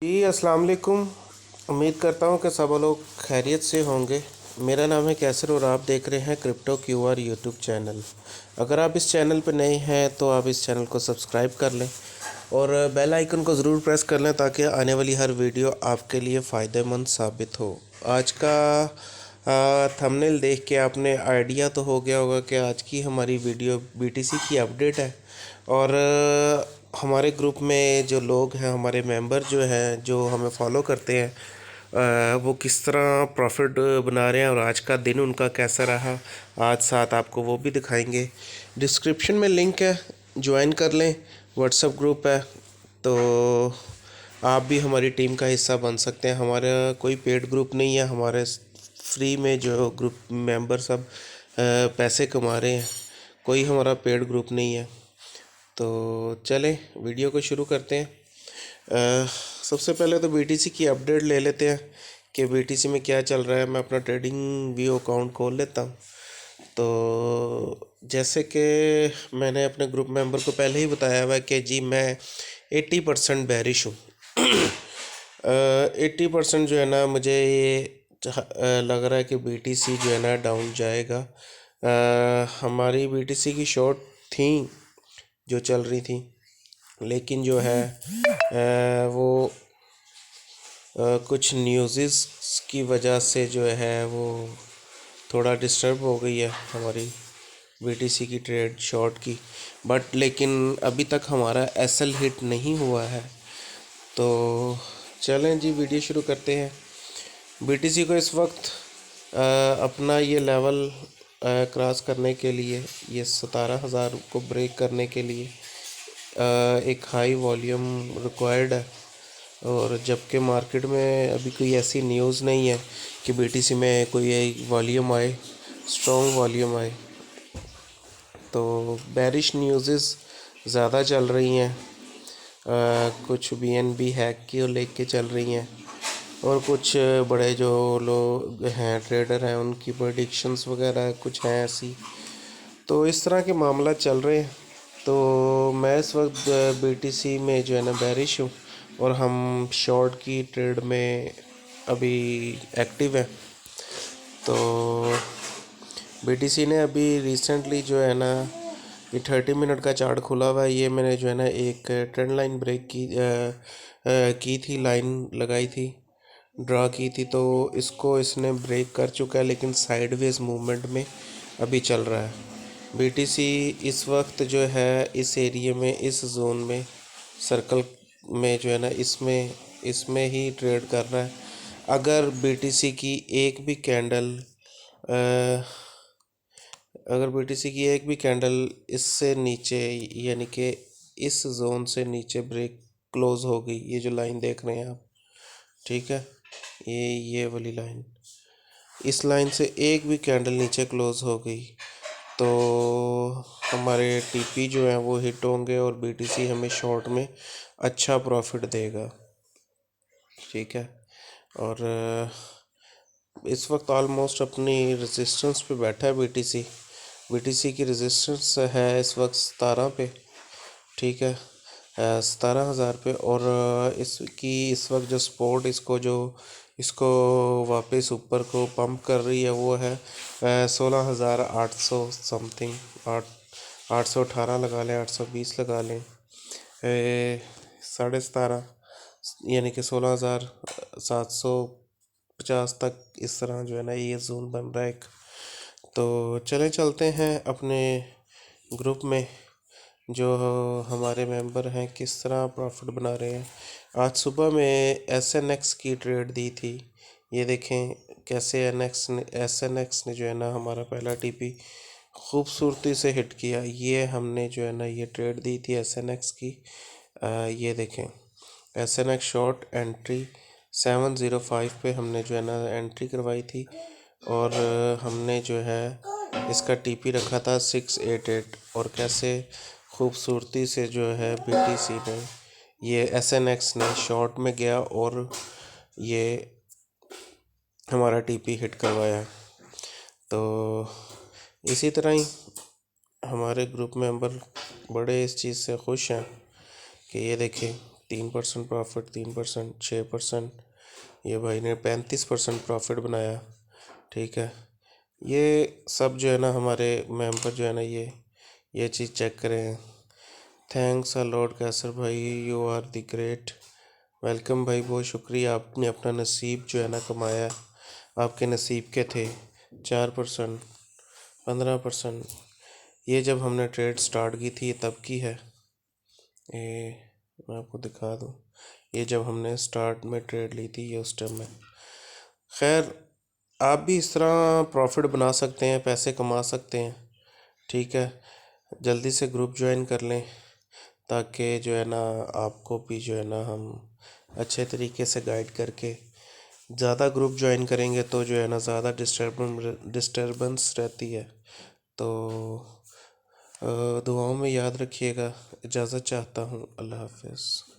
जी अस्सलाम वालेकुम। उम्मीद करता हूँ कि सब लोग खैरियत से होंगे। मेरा नाम है कैसर और आप देख रहे हैं क्रिप्टो क्यूआर यूट्यूब चैनल। अगर आप इस चैनल पर नए हैं तो आप इस चैनल को सब्सक्राइब कर लें और बेल आइकन को ज़रूर प्रेस कर लें ताकि आने वाली हर वीडियो आपके लिए फ़ायदेमंद साबित हो। आज का थंबनेल देख के आपने आइडिया तो हो गया होगा कि आज की हमारी वीडियो बीटीसी की अपडेट है। और हमारे ग्रुप में जो लोग हैं, हमारे मेंबर जो हैं, जो हमें फॉलो करते हैं, वो किस तरह प्रॉफिट बना रहे हैं और आज का दिन उनका कैसा रहा, आज साथ आपको वो भी दिखाएंगे। डिस्क्रिप्शन में लिंक है, ज्वाइन कर लें। व्हाट्सएप ग्रुप है, तो आप भी हमारी टीम का हिस्सा बन सकते हैं। हमारा कोई पेड ग्रुप नहीं है, हमारे फ्री में जो ग्रुप मेंबर सब पैसे कमा रहे हैं। कोई हमारा पेड ग्रुप नहीं है। तो चलें वीडियो को शुरू करते हैं। सबसे पहले तो बीटीसी की अपडेट ले लेते हैं कि बीटीसी में क्या चल रहा है। मैं अपना ट्रेडिंग व्यू अकाउंट खोल लेता हूँ। तो जैसे कि मैंने अपने ग्रुप मेंबर को पहले ही बताया हुआ है कि जी मैं 80% बेरिश हूँ। 80% जो है ना, मुझे ये लग रहा है कि बीटीसी जो है ना डाउन जाएगा। हमारी बीटीसी की शॉर्ट थी जो चल रही थी, लेकिन जो है वो कुछ न्यूज़ की वजह से जो है वो थोड़ा डिस्टर्ब हो गई है हमारी बीटीसी की ट्रेड शॉर्ट की। बट लेकिन अभी तक हमारा एसएल हिट नहीं हुआ है। तो चलें जी वीडियो शुरू करते हैं। बीटीसी को इस वक्त अपना ये लेवल क्रॉस करने के लिए, ये 17,000 को ब्रेक करने के लिए एक हाई वॉल्यूम रिक्वायर्ड है। और जबकि मार्केट में अभी कोई ऐसी न्यूज़ नहीं है कि बीटीसी में कोई वॉल्यूम आए, स्ट्रॉन्ग वॉल्यूम आए। तो बेरिश न्यूज़ ज़्यादा चल रही हैं। कुछ बीएनबी हैक की लेके चल रही हैं और कुछ बड़े जो लोग हैं, ट्रेडर हैं, उनकी प्रेडिक्शंस वगैरह कुछ हैं ऐसी। तो इस तरह के मामला चल रहे हैं। तो मैं इस वक्त बीटीसी में जो है ना बेरिश हूँ और हम शॉर्ट की ट्रेड में अभी एक्टिव हैं। तो बीटीसी ने अभी रिसेंटली जो है ना, ये 30 मिनट का चार्ट खुला हुआ है। ये मैंने जो है ना एक ट्रेंड लाइन ब्रेक की थी, लाइन लगाई थी, ड्रा की थी। तो इसको इसने ब्रेक कर चुका है, लेकिन साइडवेज मूवमेंट में अभी चल रहा है। बीटीसी इस वक्त जो है इस एरिया में, इस जोन में, सर्कल में जो है ना, इसमें इसमें ही ट्रेड कर रहा है। अगर बीटीसी की एक भी कैंडल अगर बीटीसी की एक भी कैंडल इससे नीचे, यानी कि इस जोन से नीचे ब्रेक क्लोज हो गई, ये जो लाइन देख रहे हैं आप, ठीक है, ये वाली लाइन, इस लाइन से एक भी कैंडल नीचे क्लोज हो गई तो हमारे टीपी जो है वो हिट होंगे और बीटीसी हमें शॉर्ट में अच्छा प्रॉफिट देगा, ठीक है। और इस वक्त ऑलमोस्ट अपनी रेजिस्टेंस पे बैठा है बीटीसी। बीटीसी की रेजिस्टेंस है इस वक्त 17 पे, ठीक है, 17,000 पे। और इसकी इस वक्त जो सपोर्ट इसको वापस ऊपर को पंप कर रही है वो है 16,800 समथिंग, 818 लगा लें, 820 लगा लें, 17,500, यानी कि 16,750 तक इस तरह जो है ना ये जोन बन रहा है एक। तो चले चलते हैं अपने ग्रुप में, जो हमारे मेंबर हैं किस तरह प्रॉफिट बना रहे हैं। आज सुबह में SNX की ट्रेड दी थी। ये देखें कैसे SNX ने जो है ना हमारा पहला टीपी खूबसूरती से हिट किया। ये हमने जो है ना ये ट्रेड दी थी SNX की। ये देखें SNX शॉर्ट एंट्री 705 पे हमने जो है ना एंट्री करवाई थी और हमने जो है इसका टीपी रखा था 688। और कैसे खूबसूरती से जो है बीटीसी ने, ये SNX ने शॉर्ट में गया और ये हमारा टीपी हिट करवाया। तो इसी तरह ही हमारे ग्रुप मेंबर बड़े इस चीज़ से खुश हैं कि ये देखें 3% प्रॉफिट, 3%, 6%। ये भाई ने 35% प्रॉफिट बनाया। ठीक है, ये सब जो है ना हमारे मेंबर जो है ना ये चीज़ चेक करें। थैंक्स अ लॉट कैसर भाई, you are the great. Welcome भाई, बहुत शुक्रिया, आपने अपना नसीब जो है ना कमाया। आपके नसीब के थे 4%, 15%। ये जब हमने ट्रेड स्टार्ट की थी तब की है। ये मैं आपको दिखा दूँ, ये जब हमने स्टार्ट में ट्रेड ली थी ये उस टाइम में। खैर, आप भी इस तरह प्रॉफिट बना सकते हैं, पैसे कमा सकते हैं। ठीक है, जल्दी से ग्रुप ज्वाइन कर लें ताकि जो है ना आपको भी जो है ना हम अच्छे तरीके से गाइड करके। ज़्यादा ग्रुप ज्वाइन करेंगे तो जो है ना ज़्यादा डिस्टर्बेंस रहती है। तो दुआओं में याद रखिएगा। इजाज़त चाहता हूँ। अल्लाह हाफ़िज़।